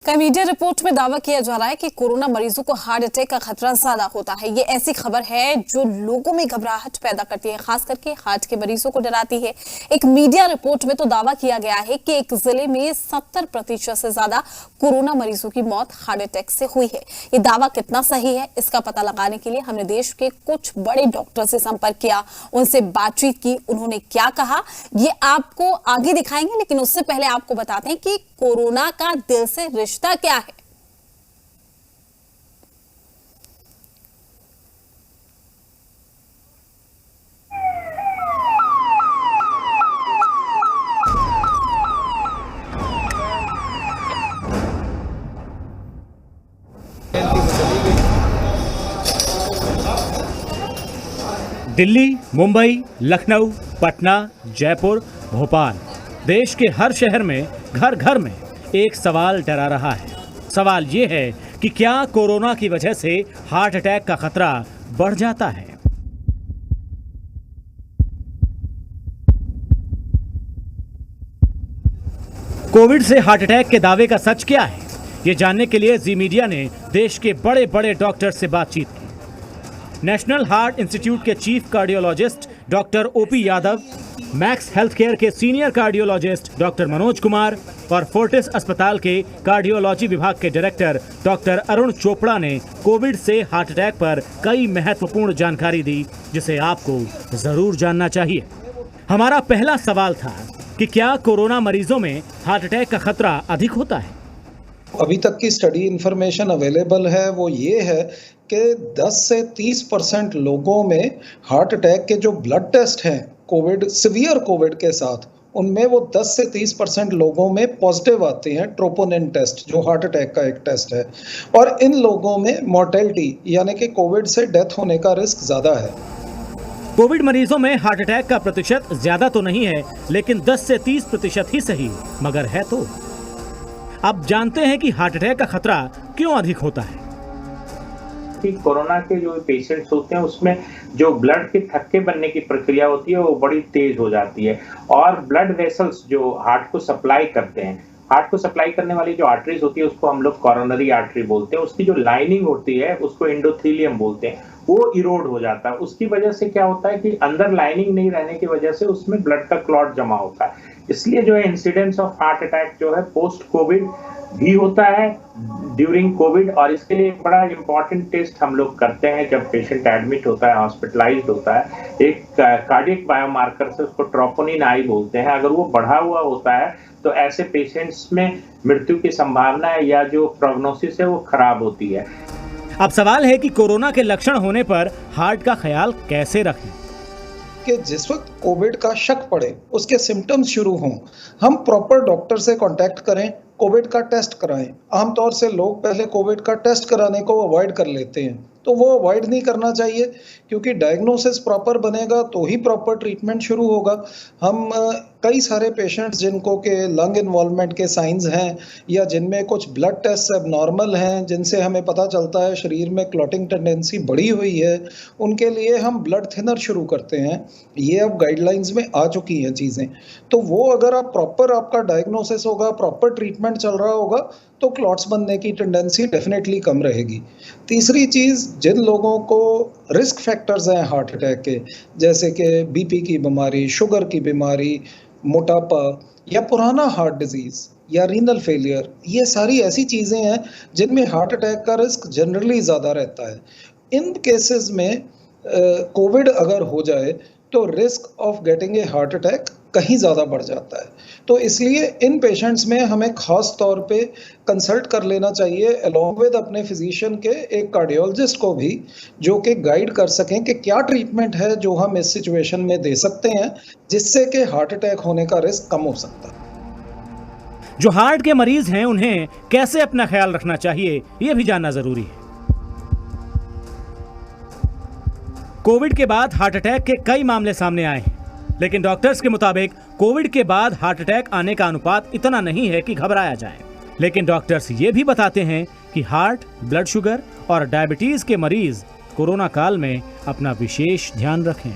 कई media report में दावा किया जा रहा है कि कोरोना मरीजों को हार्ट अटैक का खतरा ज्यादा होता है। ये ऐसी खबर है जो लोगों में घबराहट पैदा करती है, खास करके हार्ट के मरीजों को डराती है। एक मीडिया रिपोर्ट में तो दावा किया गया है कि एक जिले में 70% से ज्यादा कोरोना मरीजों की मौत हार्ट अटैक से हुई है। ये दावा कितना सही है, इसका पता लगाने के लिए हमने देश के कुछ बड़े डॉक्टर से संपर्क किया, उनसे बातचीत की। उन्होंने क्या कहा ये आपको आगे दिखाएंगे, लेकिन उससे पहले आपको बताते हैं कि कोरोना का दिल से रिश्ता क्या है। दिल्ली, मुंबई, लखनऊ, पटना, जयपुर, भोपाल, देश के हर शहर में घर घर में एक सवाल डरा रहा है। सवाल ये है कि क्या कोरोना की वजह से हार्ट अटैक का खतरा बढ़ जाता है। कोविड से हार्ट अटैक के दावे का सच क्या है, ये जानने के लिए जी मीडिया ने देश के बड़े बड़े डॉक्टर से बातचीत की। नेशनल हार्ट इंस्टीट्यूट के chief cardiologist doctor OP Yadav, Max health care के senior cardiologist doctor Manoj Kumar और फोर्टिस अस्पताल के कार्डियोलॉजी विभाग के डायरेक्टर डॉक्टर अरुण चोपड़ा ने कोविड से हार्ट अटैक पर कई महत्वपूर्ण जानकारी दी, जिसे आपको जरूर जानना चाहिए। हमारा पहला सवाल था कि क्या कोरोना मरीजों में हार्ट अटैक का खतरा अधिक होता है। अभी तक की स्टडी इंफॉर्मेशन अवेलेबल है वो ये है कि 10 से 30% लोगों में हार्ट अटैक के जो ब्लड टेस्ट हैं कोविड, सीवियर कोविड के साथ, उनमें वो 10 से 30% लोगों में पॉजिटिव आते हैं ट्रोपोनिन टेस्ट, जो हार्ट अटैक का एक टेस्ट है। और इन लोगों में मॉर्टेलिटी यानी कि कोविड से डेथ होने का रिस्क ज़्यादा है। कोविड मरीजों में हार्ट अटैक का प्रतिशत ज्यादा तो नहीं है, लेकिन 10 से 30% ही सही, मगर है तो। अब जानते हैं कि हार्ट अटैक का खतरा क्यों अधिक होता है। कि कोरोना के जो पेशेंट्स होते हैं उसमें जो ब्लड के थक्के बनने की प्रक्रिया होती है वो बड़ी तेज हो जाती है, और ब्लड वेसल्स जो हार्ट को सप्लाई करते हैं, हार्ट को सप्लाई करने वाली जो आर्टरीज होती है उसको हम लोग कोरोनरी आर्टरी बोलते हैं, उसकी जो लाइनिंग होती है उसको एंडोथेलियम बोलते हैं, वो इरोड हो जाता है। उसकी वजह से क्या होता है कि अंदर लाइनिंग नहीं रहने की वजह से उसमें ब्लड का क्लॉट जमा होता है। इसलिए जो है इंसिडेंस ऑफ हार्ट अटैक जो है पोस्ट कोविड भी होता है, ड्यूरिंग कोविड। और इसके लिए बड़ा इंपॉर्टेंट टेस्ट हम लोग करते हैं जब पेशेंट एडमिट होता है, हॉस्पिटलाइज्ड होता है। एक कार्डियक बायोमार्कर से, उसको ट्रोपोनिन आई बोलते हैं, अगर वो बढ़ा हुआ होता है तो ऐसे पेशेंट्स में मृत्यु की संभावना है या जो प्रोग्नोसिस है वो खराब होती है। अब सवाल है कि कोरोना के लक्षण होने पर हार्ट का ख्याल कैसे रखें। कि जिस वक्त कोविड का शक पड़े, उसके सिम्टम्स शुरू हों, हम प्रॉपर डॉक्टर से कांटेक्ट करें, कोविड का टेस्ट कराएं। आमतौर से लोग पहले कोविड का टेस्ट कराने को अवॉइड कर लेते हैं, तो वो अवॉइड नहीं करना चाहिए, क्योंकि डायग्नोसिस प्रॉपर बनेगा तो ही प्रॉपर ट्रीटमेंट शुरू होगा। हम कई सारे पेशेंट्स जिनको के लंग इन्वॉल्वमेंट के साइंस हैं या जिनमें कुछ ब्लड टेस्ट एबनॉर्मल हैं, जिनसे हमें पता चलता है शरीर में क्लॉटिंग टेंडेंसी बढ़ी हुई है, उनके लिए हम ब्लड थिनर शुरू करते हैं। ये अब गाइडलाइंस में आ चुकी हैं चीज़ें। तो वो अगर आप प्रॉपर, आपका डायग्नोसिस होगा, प्रॉपर ट्रीटमेंट चल रहा होगा, तो क्लॉट्स बनने की टेंडेंसी डेफिनेटली कम रहेगी। तीसरी चीज़, जिन लोगों को रिस्क फैक्टर्स हैं हार्ट अटैक के, जैसे कि बीपी की बीमारी, शुगर की बीमारी, मोटापा या पुराना हार्ट डिजीज़ या रीनल फेलियर, ये सारी ऐसी चीज़ें हैं जिनमें हार्ट अटैक का रिस्क जनरली ज़्यादा रहता है। इन केसेस में कोविड अगर हो जाए तो risk of getting a heart attack कहीं ज़्यादा बढ़ जाता है। तो इसलिए इन पेशेंट्स में हमें ख़ास तौर पे कंसल्ट कर लेना चाहिए, अलॉन्ग विद अपने फिजिशियन के एक कार्डियोलॉजिस्ट को भी, जो कि गाइड कर सकें कि क्या ट्रीटमेंट है जो हम इस सिचुएशन में दे सकते हैं, जिससे कि हार्ट अटैक होने का रिस्क कम हो सकता है। जो हार्ट के मरीज हैं उन्हें कैसे अपना ख्याल रखना चाहिए, ये भी जानना जरूरी है। कोविड के बाद हार्ट अटैक के कई मामले सामने आए हैं, लेकिन डॉक्टर्स के मुताबिक कोविड के बाद हार्ट अटैक आने का अनुपात इतना नहीं है कि घबराया जाए। लेकिन डॉक्टर्स ये भी बताते हैं कि हार्ट, ब्लड शुगर और डायबिटीज के मरीज कोरोना काल में अपना विशेष ध्यान रखें।